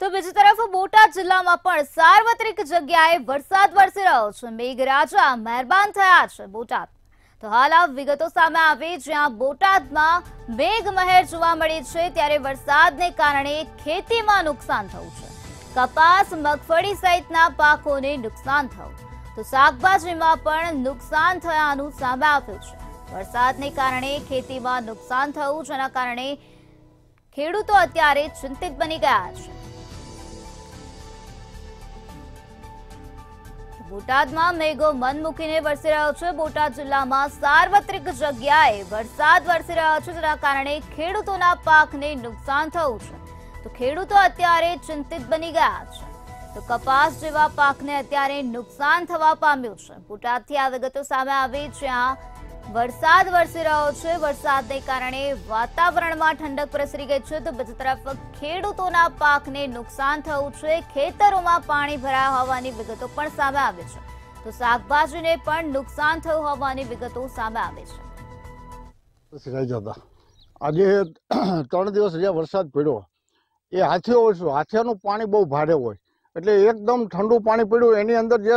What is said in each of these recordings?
તો બીજી તરફ બોટાદ જિલ્લામાં પણ સાર્વત્રિક જગ્યાએ વરસાદ વરસી રહ્યો છે। મેઘરાજા મહેરબાન થયા છે બોટાદ। તો હાલ આ વિગતો સામે આવી જ્યાં બોટાદમાં મેઘમહેર જોવા મળી છે ત્યારે વરસાદને કારણે ખેતીમાં નુકસાન થયું છે। કપાસ, મગફળી સહિતના પાકોને નુકસાન થયું તો શાકભાજીમાં પણ નુકસાન થયાનું સામે આવ્યું છે। વરસાદને કારણે ખેતીમાં નુકસાન થયું જેના કારણે ખેડૂતો અત્યારે ચિંતિત બની ગયા છે। બોટાદમાં મેઘો મન મૂકીને વરસી રહ્યો છે। બોટાદ જિલ્લામાં સાર્વત્રિક જગ્યાએ વરસાદ વરસી રહ્યો છે જેના કારણે ખેડૂતોના પાકને નુકસાન થયું છે તો ખેડૂતો અત્યારે ચિંતિત બની ગયા છે। તો કપાસ જેવા પાકને અત્યારે નુકસાન થવા પામ્યું છે। બોટાદથી આ વિગતો સામે આવી જ્યાં વરસાદ વરસી રહ્યો છે। વરસાદને કારણે વાતાવરણમાં ઠંડક પ્રસરી ગઈ છે તો બીજી તરફ ખેડૂતોના પાકને નુકસાન થયું છે। ખેતરોમાં પાણી ભરાયા હોવાની વિગતો પણ સામે આવી છે તો શાકભાજીને પણ નુકસાન થયું હોવાની વિગતો સામે આવી છે। આજે 3 દિવસ જે વરસાદ પડ્યો એ હાથીઓ હોય, હાથીઓનું પાણી બહુ ભારે હોય એટલે એકદમ ઠંડુ પાણી પડ્યું। એની અંદર જે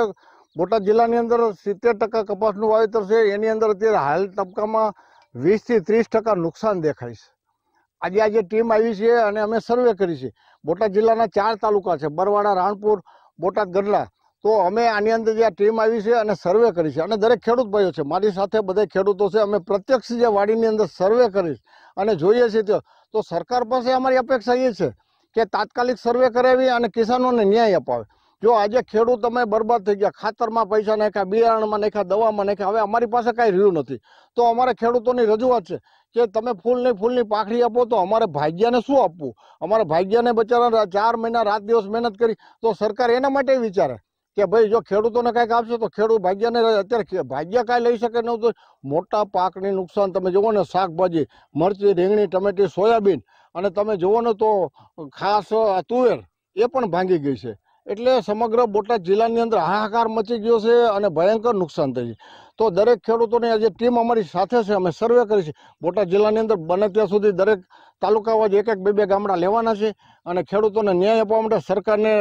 બોટાદ જિલ્લાની અંદર 70% કપાસનું વાવેતર છે એની અંદર અત્યારે હાલ તબક્કામાં 20 થી 30% નુકસાન દેખાય છે। આજે ટીમ આવી છે અને અમે સર્વે કરી છે। બોટાદ જિલ્લાના 4 તાલુકા છે, બરવાડા, રાણપુર, બોટાદ, ગઢડા। તો અમે આની અંદર જે ટીમ આવી છે અને સર્વે કરી છે અને દરેક ખેડૂત ભાઈઓ છે, મારી સાથે બધા ખેડૂતો છે। અમે પ્રત્યક્ષ જે વાડીની અંદર સર્વે કરી અને જોઈએ છીએ તો સરકાર પાસે અમારી અપેક્ષા એ છે કે તાત્કાલિક સર્વે કરાવી અને કિસાનોને ન્યાય અપાવે। જો આજે ખેડૂત અમે બરબાદ થઈ ગયા, ખાતરમાં પૈસા નાખ્યા, બિયારણમાં નાખ્યા, દવામાં નાખ્યા, હવે અમારી પાસે કાંઈ રહ્યું નથી તો અમારે ખેડૂતોની રજૂઆત છે કે તમે ફૂલની પાંખડી આપો તો અમારે ભાગ્યાને શું આપવું? અમારા ભાગ્યાને બચારા 4 મહિના રાત દિવસ મહેનત કરી તો સરકાર એના માટે વિચારે કે ભાઈ જો ખેડૂતોને કાંઈક આપશે તો ખેડૂત ભાગ્યાને અત્યારે ભાગ્ય કાંઈ લઈ શકે ન તો મોટા પાકની નુકસાન તમે જુઓ ને, શાકભાજી, મરચી, રીંગણી, ટમેટી, સોયાબીન અને તમે જુઓ ને તો ખાસ તુવેર એ પણ ભાંગી ગઈ છે। એટલે સમગ્ર બોટાદ જિલ્લાની અંદર હાહાકાર મચી ગયો છે અને ભયંકર નુકસાન થયું છે। તો દરેક ખેડૂતોની આજે ટીમ અમારી સાથે છે, અમે સર્વે કરી છે। બોટાદ જિલ્લાની અંદર બને ત્યાં સુધી દરેક તાલુકામાં જ 1-1, 2-2 ગામડા લેવાના છે અને ખેડૂતોને ન્યાય આપવા માટે સરકારને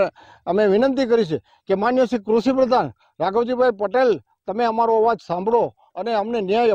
અમે વિનંતી કરી છે કે માન્ય શ્રી કૃષિ પ્રધાન રાઘવજીભાઈ પટેલ તમે અમારો અવાજ સાંભળો અને અમને ન્યાય